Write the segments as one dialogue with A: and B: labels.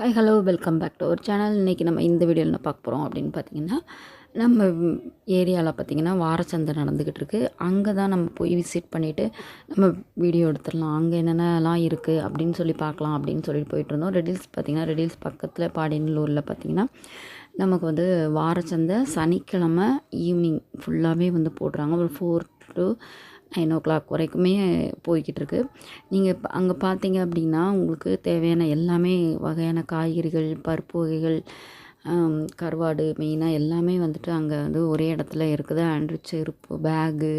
A: Hi hello welcome back to our channel. இன்றைக்கி நம்ம இந்த வீடியோவில் என்ன பார்க்க போகிறோம் அப்படின்னு பார்த்தீங்கன்னா, நம்ம ஏரியாவில் பார்த்திங்கன்னா வாரச்சந்தை நடந்துக்கிட்டு இருக்குது. அங்கே தான் நம்ம போய் விசிட் பண்ணிவிட்டு நம்ம வீடியோ எடுத்துடலாம், அங்கே என்னென்னலாம் இருக்குது அப்படின்னு சொல்லி பார்க்கலாம் அப்படின்னு சொல்லிட்டு போயிட்டுருந்தோம். ரெடில்ஸ் பார்த்திங்கன்னா, ரெடில்ஸ் பக்கத்தில் பாடியனூரில் பார்த்திங்கன்னா நமக்கு வந்து வாரச்சந்தை சனிக்கிழமை ஈவினிங் ஃபுல்லாகவே வந்து போடுறாங்க. ஒரு 4 to 9 வரைக்குமே போய்கிட்டு இருக்கு. நீங்கள் அங்கே பார்த்தீங்க அப்படின்னா உங்களுக்கு தேவையான எல்லாமே வகையான காய்கறிகள், பருப்பு வகைகள், கருவாடு மெயினாக எல்லாமே வந்துட்டு அங்கே வந்து ஒரே இடத்துல இருக்குது. அண்ட் செருப்பு, பேகு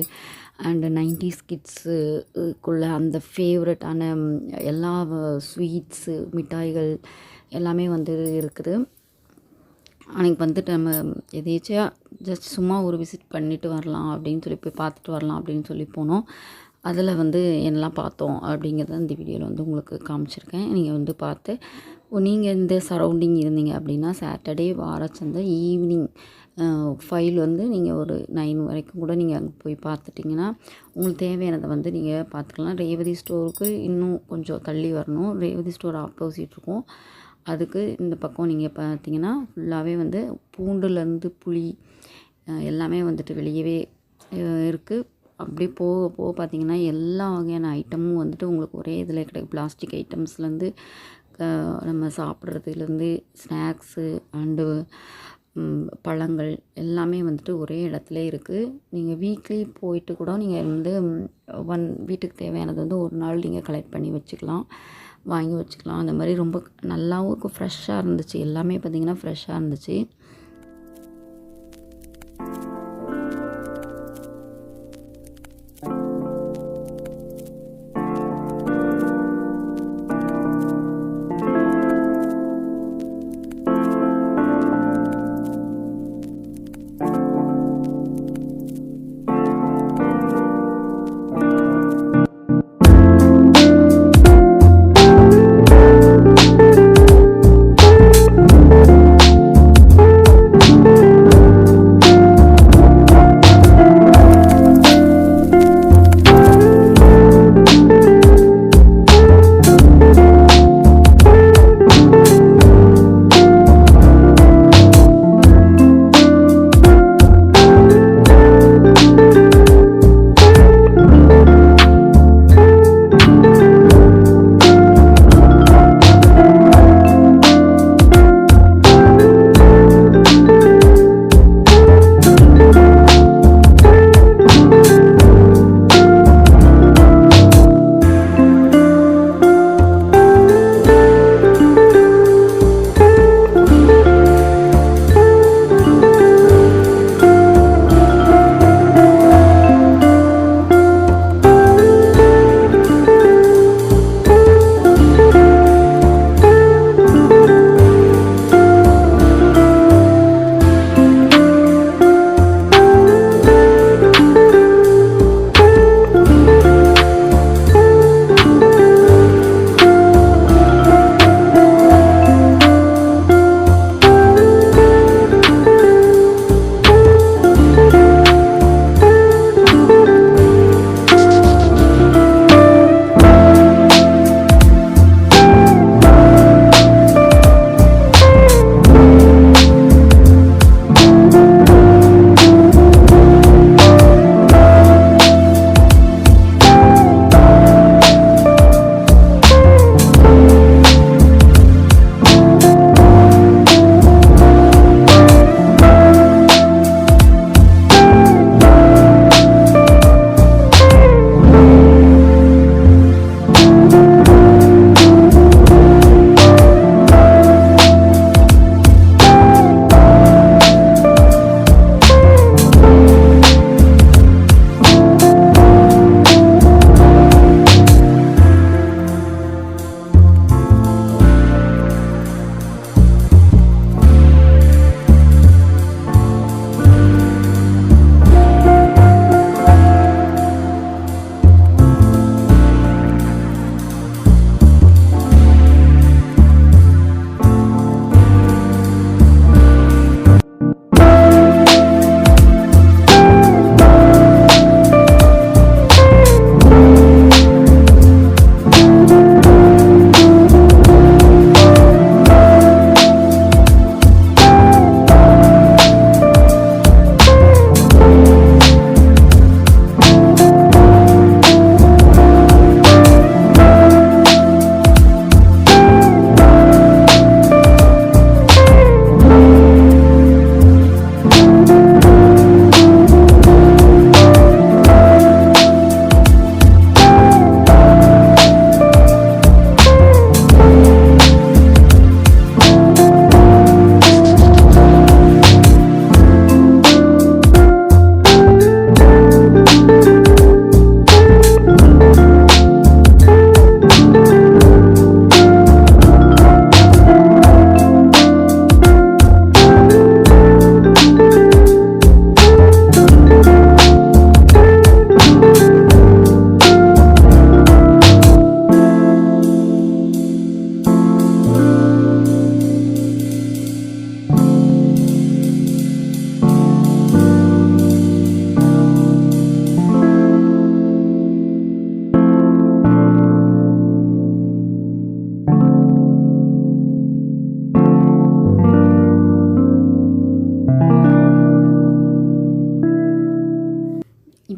A: அண்டு 90s கிட்ஸுக்குள்ள அந்த ஃபேவரட்டான எல்லா ஸ்வீட்ஸு, மிட்டாய்கள் எல்லாமே வந்து இருக்குது. அன்றைக்கி வந்துட்டு நம்ம எதேச்சியா ஜஸ்ட் சும்மா ஒரு விசிட் பண்ணிவிட்டு வரலாம் அப்படின்னு சொல்லி போய் பார்த்துட்டு வரலாம் அப்படின்னு சொல்லி போனோம். அதில் வந்து என்னெல்லாம் பார்த்தோம் அப்படிங்கிறத இந்த வீடியோவில் வந்து உங்களுக்கு காமிச்சிருக்கேன். நீங்கள் வந்து பார்த்து நீங்கள் இந்த சரௌண்டிங் இருந்தீங்க அப்படின்னா சாட்டர்டே வாரச்சந்தை ஈவினிங் 5 வந்து நீங்கள் ஒரு 9 வரைக்கும் கூட நீங்கள் அங்கே போய் பார்த்துட்டிங்கன்னா உங்களுக்கு தேவையானதை வந்து நீங்கள் பார்த்துக்கலாம். ரேவதி ஸ்டோருக்கு இன்னும் கொஞ்சம் தள்ளி வரணும். ரேவதி ஸ்டோர் ஆப்போசிட் இருக்கும். அதுக்கு இந்த பக்கம் நீங்கள் பார்த்தீங்கன்னா ஃபுல்லாகவே வந்து பூண்டுலேருந்து புளி எல்லாமே வந்துட்டு வெளியவே இருக்குது. அப்படியே போக போக பார்த்திங்கன்னா எல்லா வகையான ஐட்டமும் வந்துட்டு உங்களுக்கு ஒரே இதில் கிடைக்கும். பிளாஸ்டிக் ஐட்டம்ஸ்லேருந்து நம்ம சாப்பிட்றதுலேருந்து ஸ்நாக்ஸு அண்டு பழங்கள் எல்லாமே வந்துட்டு ஒரே இடத்துல இருக்குது. நீங்கள் வீக்லி போயிட்டு கூட நீங்கள் வந்து வீட்டுக்கு தேவையானது வந்து ஒரு நாள் நீங்கள் கலெக்ட் பண்ணி வச்சுக்கலாம், வாங்கி வச்சுக்கலாம். அந்த மாதிரி ரொம்ப நல்லாவும் இருக்கும், ஃப்ரெஷ்ஷாக இருந்துச்சு. எல்லாமே பார்த்திங்கன்னா ஃப்ரெஷ்ஷாக இருந்துச்சு.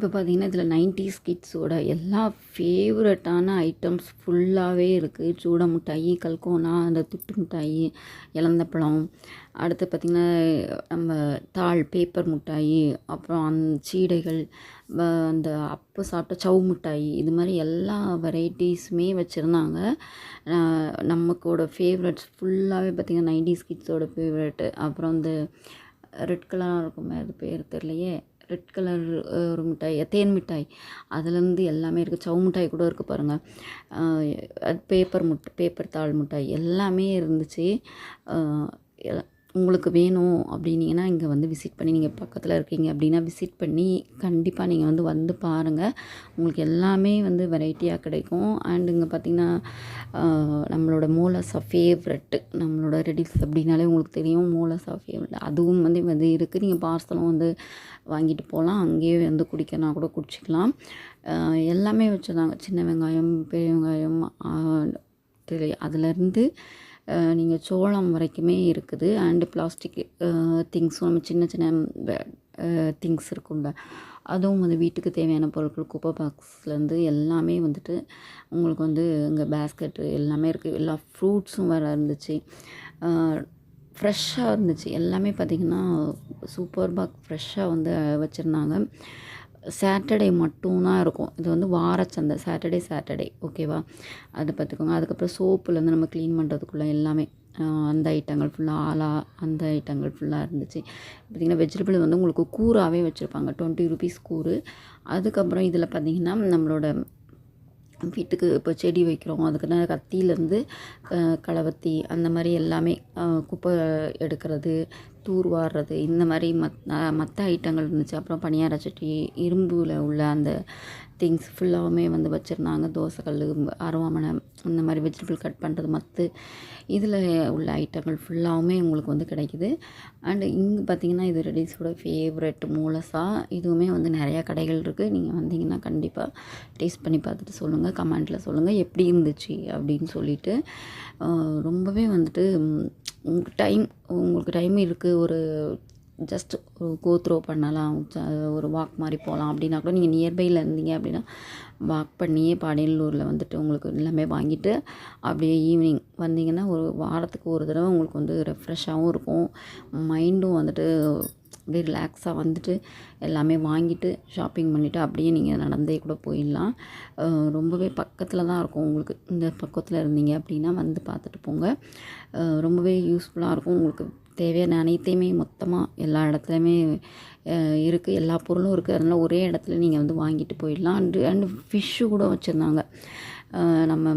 A: இப்போ பார்த்தீங்கன்னா, இதில 90ஸ் கிட்ஸோட எல்லா ஃபேவரட்டான ஐட்டம்ஸ் ஃபுல்லாவே இருக்குது. சூட மிட்டாயி, கல்கோனா, அந்த துட்டு மிட்டாயி, எலந்தப்பழம், அடுத்து பார்த்திங்கன்னா நம்ம பேப்பர் மிட்டாயி, அப்புறம் சீடைகள், அந்த அப்போ சாப்பிட்ட சவ் மிட்டாயி, இது மாதிரி எல்லா வெரைட்டிஸுமே வச்சுருந்தாங்க. நமக்கோட ஃபேவரட்ஸ் ஃபுல்லாகவே பார்த்திங்கன்னா 90ஸ் கிட்ஸோட ஃபேவரெட்டு. அப்புறம் இந்த ரெட் கலராக இருக்குமே, அது பேர் தெரியலையே, ரெட் கலர் ஒரு மிட்டாய், தேன் மிட்டாய், அதுலேருந்து எல்லாமே இருக்குது. சவ் மிட்டாய் கூட இருக்குது பாருங்கள். அது பேப்பர் தாள் மிட்டாய் எல்லாமே இருந்துச்சு. உங்களுக்கு வேணும் அப்படின்னீங்கன்னா இங்கே வந்து விசிட் பண்ணி, நீங்கள் பக்கத்தில் இருக்கீங்க அப்படின்னா விசிட் பண்ணி கண்டிப்பாக நீங்கள் வந்து பாருங்கள். உங்களுக்கு எல்லாமே வந்து வெரைட்டியாக கிடைக்கும். அண்ட் இங்கே பார்த்திங்கன்னா நம்மளோட மோலஸா ஃபேவரெட்டு, நம்மளோட ரெடில்ஸ் அப்படின்னாலே உங்களுக்கு தெரியும், மோலஸா ஃபேவரெட் அதுவும் வந்து இருக்குது. நீங்கள் பார்சலும் வந்து வாங்கிட்டு போகலாம், அங்கேயே வந்து குடிக்கனா கூட குடிச்சிக்கலாம். எல்லாமே வச்சுருந்தாங்க. சின்ன வெங்காயம், பெரிய வெங்காயம், அதுலேருந்து நீங்கள் சோளம் வரைக்குமே இருக்குது. அண்டு பிளாஸ்டிக் திங்ஸும், நம்ம சின்ன சின்ன திங்ஸ் இருக்கும்ல, அதுவும் வந்து வீட்டுக்கு தேவையான பொருட்கள், குப்பை பாக்ஸ்லேருந்து எல்லாமே வந்துட்டு உங்களுக்கு வந்து இங்கே பேஸ்கெட்டு எல்லாமே இருக்குது. எல்லா ஃப்ரூட்ஸும் வேறு இருந்துச்சு. ஃப்ரெஷ்ஷாக இருந்துச்சு எல்லாமே. பார்த்திங்கன்னா சூப்பர்பாக ஃப்ரெஷ்ஷாக வந்து வச்சுருந்தாங்க. சாட்டர்டே மட்டும்தான் இருக்கும். இது வந்து வாரச்சந்தை, சாட்டர்டே ஓகேவா, அதை பார்த்துக்கோங்க. அதுக்கப்புறம் சோப்புலேருந்து நம்ம க்ளீன் பண்ணுறதுக்குள்ளே எல்லாமே அந்த ஐட்டங்கள் ஃபுல்லாக அந்த ஐட்டங்கள் ஃபுல்லாக இருந்துச்சு. பார்த்திங்கன்னா வெஜிடபிள் வந்து உங்களுக்கு கூறாகவே வச்சுருப்பாங்க, 20 ருபீஸ் கூறு. அதுக்கப்புறம் இதில் பார்த்திங்கன்னா நம்மளோட வீட்டுக்கு இப்போ செடி வைக்கிறோம், அதுக்குன்னு கத்தியிலேருந்து களவத்தி அந்த மாதிரி எல்லாமே, குப்பை எடுக்கிறது, தூர்வாடுறது, இந்த மாதிரி மற்ற ஐட்டங்கள் இருந்துச்சு. அப்புறம் பணியார சட்டி, இரும்பில் உள்ள அந்த திங்ஸ் ஃபுல்லாகவுமே வந்து வச்சுருந்தாங்க. தோசைக்கல், அருவாமனை, இந்த மாதிரி வெஜிடபிள் கட் பண்ணுறது, இதில் உள்ள ஐட்டங்கள் ஃபுல்லாகவுமே உங்களுக்கு வந்து கிடைக்குது. அண்டு இங்கே பார்த்திங்கன்னா இது ரெடிஸோட ஃபேவரெட் மோலஸா. இதுவுமே வந்து நிறையா கடைகள் இருக்குது. நீங்கள் வந்தீங்கன்னா கண்டிப்பாக டேஸ்ட் பண்ணி பார்த்துட்டு சொல்லுங்கள், கமெண்ட்டில் சொல்லுங்கள் எப்படி இருந்துச்சு அப்படின்னு சொல்லிட்டு. ரொம்பவே வந்துட்டு உங்களுக்கு டைம் இருக்குது, ஒரு ஜஸ்ட் கோ த்ரோ பண்ணலாம், ஒரு வாக் மாதிரி போகலாம் அப்படின்னா கூட, நீங்கள் நியர்பையில் இருந்தீங்க அப்படின்னா வாக் பண்ணியே பாடியலூரில் வந்துட்டு உங்களுக்கு எல்லாமே வாங்கிட்டு அப்படியே ஈவினிங் வந்தீங்கன்னா ஒரு வாரத்துக்கு ஒரு தடவை உங்களுக்கு வந்து ரெஃப்ரெஷ்ஷாகவும் இருக்கும், மைண்டும் வந்துட்டு அப்படியே ரிலாக்ஸாக வந்துட்டு எல்லாமே வாங்கிட்டு ஷாப்பிங் பண்ணிவிட்டு அப்படியே நீங்கள் நடந்தே கூட போயிடலாம். ரொம்பவே பக்கத்தில் தான் இருக்கும். உங்களுக்கு இந்த பக்கத்தில் இருந்தீங்க அப்படின்னா வந்து பார்த்துட்டு போங்க. ரொம்பவே யூஸ்ஃபுல்லாக இருக்கும். உங்களுக்கு தேவையான அனைத்தையுமே மொத்தமாக எல்லா இடத்துலையுமே இருக்குது, எல்லா பொருளும் இருக்குது. அதனால் ஒரே இடத்துல நீங்கள் வந்து வாங்கிட்டு போயிடலாம். அண்டு ஃபிஷ்ஷு கூட வச்சுருந்தாங்க. நம்ம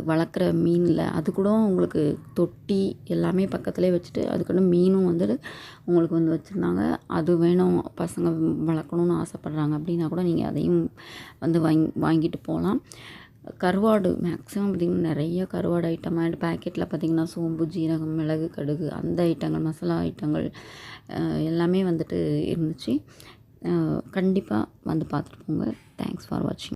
A: வளர்க்குற மீனில் அது கூட உங்களுக்கு தொட்டி எல்லாமே பக்கத்துலேயே வச்சுட்டு, அதுக்குன்னு மீனும் வந்துட்டு உங்களுக்கு வந்து வச்சுருந்தாங்க. அது வேணும், பசங்க வளர்க்கணுன்னு ஆசைப்பட்றாங்க அப்படின்னா கூட நீங்கள் அதையும் வந்து வாங்கிட்டு போகலாம். கருவாடு மேக்ஸிமம் பார்த்திங்கன்னா நிறைய கருவாடு ஐட்டம், அண்ட் பேக்கெட்டில் பார்த்திங்கன்னா சோம்பு, ஜீரகம், மிளகு, கடுகு, அந்த ஐட்டங்கள், மசாலா ஐட்டங்கள் எல்லாமே வந்துட்டு இருந்துச்சு. கண்டிப்பாக வந்து பார்த்துட்டு போங்க. தேங்க்ஸ் ஃபார் வாட்சிங்.